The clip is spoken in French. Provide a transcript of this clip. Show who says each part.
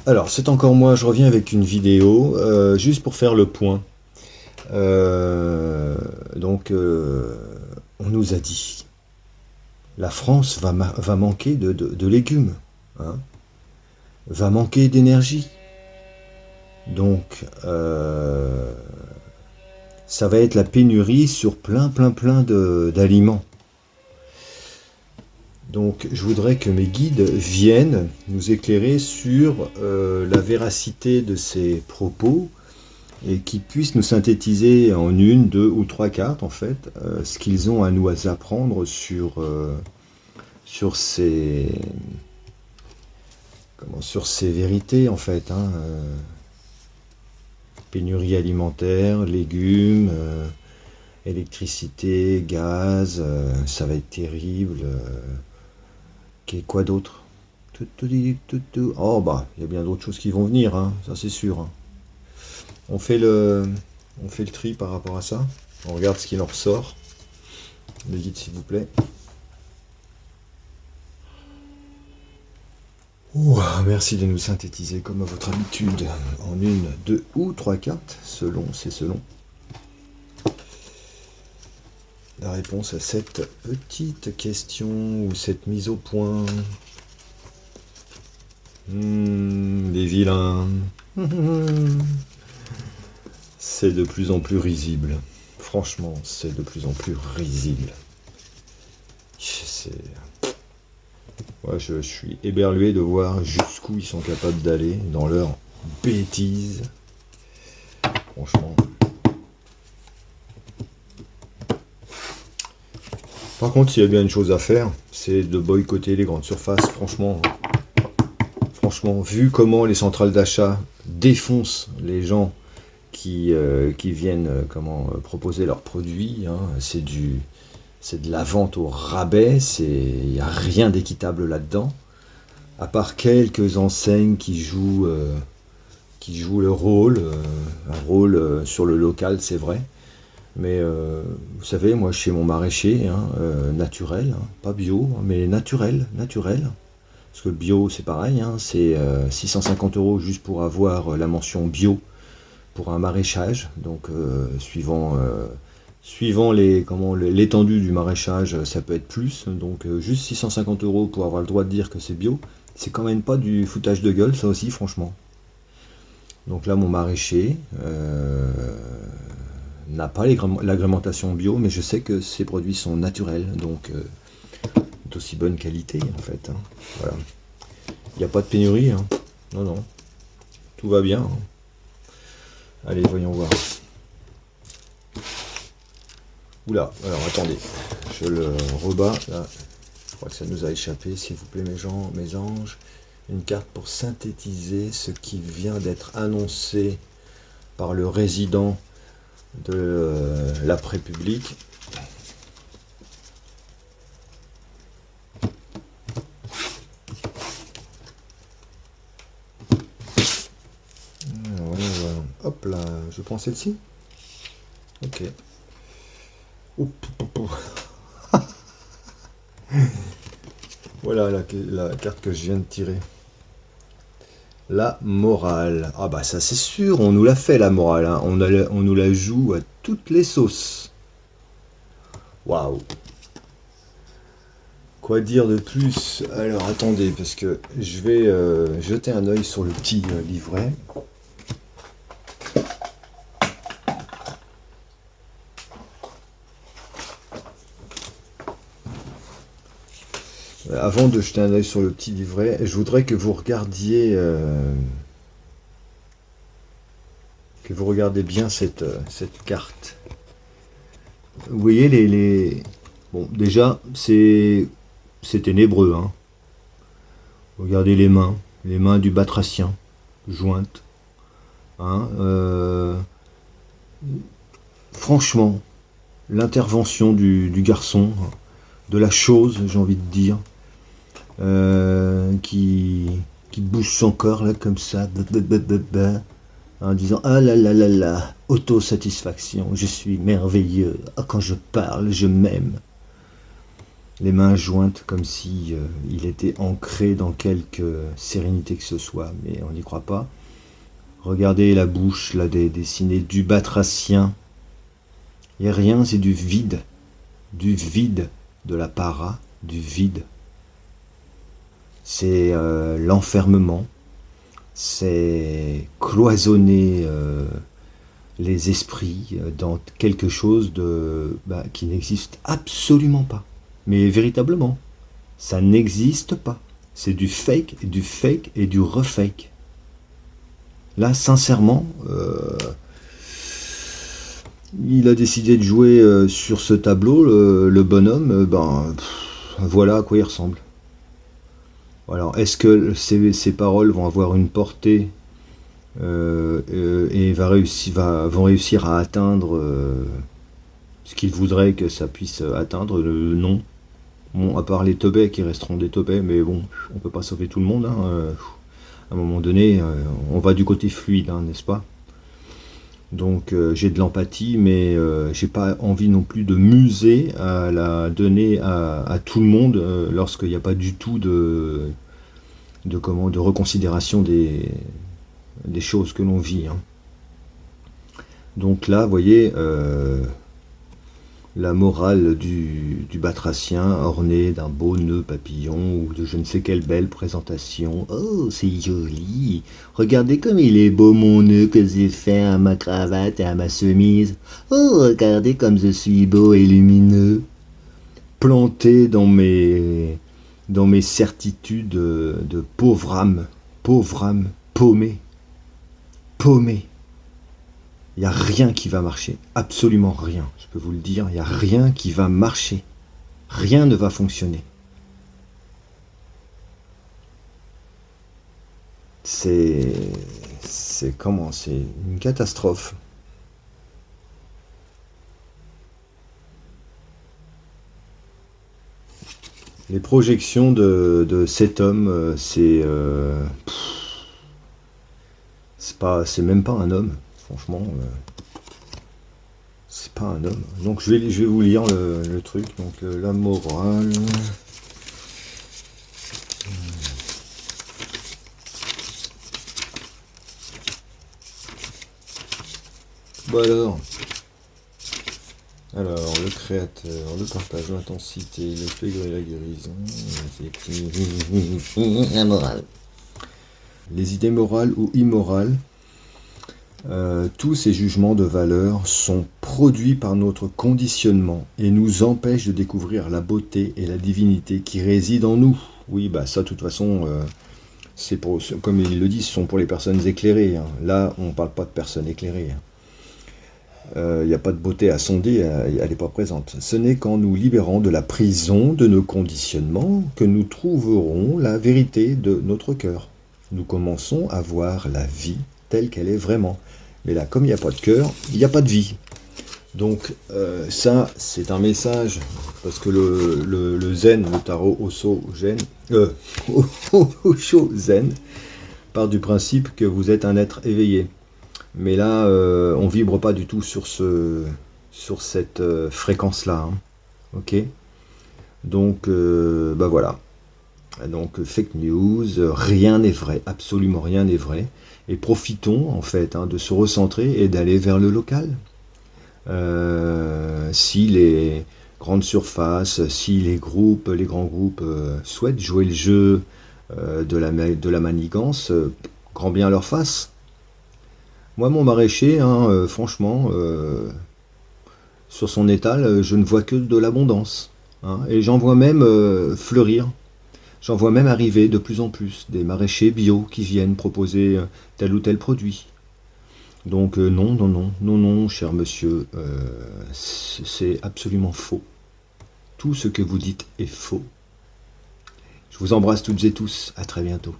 Speaker 1: Alors, c'est encore moi, je reviens avec une vidéo, juste pour faire le point. Euh, donc, on nous a dit, la France va manquer de légumes, hein, va manquer d'énergie. Donc, ça va être la pénurie sur plein d'aliments. Donc, je voudrais que mes guides viennent nous éclairer sur la véracité de ces propos et qu'ils puissent nous synthétiser en une, deux ou trois cartes, en fait, ce qu'ils ont à nous apprendre sur sur ces vérités, en fait, hein, pénurie alimentaire, légumes, électricité, gaz, ça va être terrible. Quoi d'autre? Oh bah, il y a bien d'autres choses qui vont venir, hein, ça c'est sûr, hein. On fait le, on fait le tri par rapport à ça. On regarde ce qu'il en ressort. Le guide, s'il vous plaît. Ouh, merci de nous synthétiser comme à votre habitude en une, deux ou trois cartes, selon la réponse à cette petite question ou cette mise au point. Les vilains. C'est de plus en plus risible. Franchement, c'est de plus en plus risible. Ouais, je suis éberlué de voir jusqu'où ils sont capables d'aller dans leur bêtise. Franchement. Par contre, s'il y a bien une chose à faire, c'est de boycotter les grandes surfaces. Franchement, vu comment les centrales d'achat défoncent les gens qui viennent proposer leurs produits, hein, c'est de la vente au rabais, il n'y a rien d'équitable là-dedans, à part quelques enseignes qui jouent le rôle, un rôle sur le local, c'est vrai. Mais vous savez, moi chez mon maraîcher, hein, naturel, hein, pas bio, mais naturel. Parce que bio c'est pareil, hein, c'est 650 € juste pour avoir la mention bio pour un maraîchage. Donc suivant l'étendue du maraîchage, ça peut être plus. Donc juste 650 € pour avoir le droit de dire que c'est bio, c'est quand même pas du foutage de gueule, ça aussi, franchement. Donc là, mon maraîcher n'a pas l'agrémentation bio, mais je sais que ses produits sont naturels, donc d'aussi bonne qualité, en fait, hein. Voilà. Il n'y a pas de pénurie, hein. Non, tout va bien, hein. Allez, voyons voir. Oula, alors attendez, je le rebats, là. Je crois que ça nous a échappé, s'il vous plaît, mes anges. Une carte pour synthétiser ce qui vient d'être annoncé par le résident de l'après-public. Voilà. Hop là, je prends celle-ci. Ok. Voilà la carte que je viens de tirer. La morale. Ah bah ça c'est sûr, on nous l'a fait la morale, hein. On nous la joue à toutes les sauces. Waouh. Quoi dire de plus? Alors attendez, parce que je vais jeter un œil sur le petit livret. Avant de jeter un œil sur le petit livret, je voudrais que vous regardiez bien cette carte. Vous voyez bon, déjà, c'est ténébreux, hein. Regardez les mains du batracien, jointes, hein. Franchement, l'intervention du garçon, de la chose, j'ai envie de dire, qui bouge son corps là comme ça, en disant ah là, autosatisfaction, je suis merveilleux, ah, quand je parle, je m'aime. les mains jointes comme si il était ancré dans quelque sérénité que ce soit, mais on n'y croit pas. Regardez la bouche là dessinée du batracien. Il n'y a rien, c'est du vide, de la para, du vide. C'est l'enfermement, c'est cloisonner les esprits dans quelque chose qui n'existe absolument pas. Mais véritablement, ça n'existe pas. C'est du fake et du refake. Là, sincèrement, il a décidé de jouer sur ce tableau, le bonhomme, voilà à quoi il ressemble. Alors, est-ce que ces paroles vont avoir une portée et vont réussir à atteindre ce qu'il voudrait que ça puisse atteindre? Non. Bon, à part les teubés qui resteront des teubés, mais bon, on peut pas sauver tout le monde. À un moment donné, on va du côté fluide, n'est-ce pas? Donc j'ai de l'empathie, mais j'ai pas envie non plus de muser à la donner à tout le monde lorsqu'il n'y a pas du tout de reconsidération des choses que l'on vit. Donc là, vous voyez, la morale du batracien ornée d'un beau nœud papillon ou de je ne sais quelle belle présentation. Oh, c'est joli. Regardez comme il est beau mon nœud que j'ai fait à ma cravate et à ma chemise. Oh, regardez comme je suis beau et lumineux. Planté dans mes certitudes de pauvre âme, paumé. Il n'y a rien qui va marcher, absolument rien, je peux vous le dire, il n'y a rien qui va marcher, rien ne va fonctionner. C'est une catastrophe. Les projections de cet homme, c'est même pas un homme, franchement. C'est pas un homme. Donc je vais vous lire le truc. Donc la morale. Bon alors, le créateur, le partage, l'intensité, le degré, la guérison, la morale. Les idées morales ou immorales, tous ces jugements de valeur sont produits par notre conditionnement et nous empêchent de découvrir la beauté et la divinité qui résident en nous. Oui, ça de toute façon, comme ils le disent, ce sont pour les personnes éclairées. Là, on ne parle pas de personnes éclairées. Il n'y a pas de beauté à sonder, elle n'est pas présente. Ce n'est qu'en nous libérant de la prison de nos conditionnements que nous trouverons la vérité de notre cœur. Nous commençons à voir la vie telle qu'elle est vraiment. Mais là, comme il n'y a pas de cœur, il n'y a pas de vie. Donc ça, c'est un message, parce que le zen, le tarot Osho zen, part du principe que vous êtes un être éveillé. Mais là, on vibre pas du tout sur cette fréquence-là. Ok. Donc, voilà. Donc, fake news, rien n'est vrai, absolument rien n'est vrai. Et profitons, en fait, de se recentrer et d'aller vers le local. Si les grandes surfaces, si les grands groupes souhaitent jouer le jeu de la manigance, grand bien leur face. Moi, mon maraîcher, franchement, sur son étal, je ne vois que de l'abondance. Et j'en vois même fleurir. J'en vois même arriver de plus en plus des maraîchers bio qui viennent proposer tel ou tel produit. Donc non, cher monsieur, c'est absolument faux. Tout ce que vous dites est faux. Je vous embrasse toutes et tous, à très bientôt.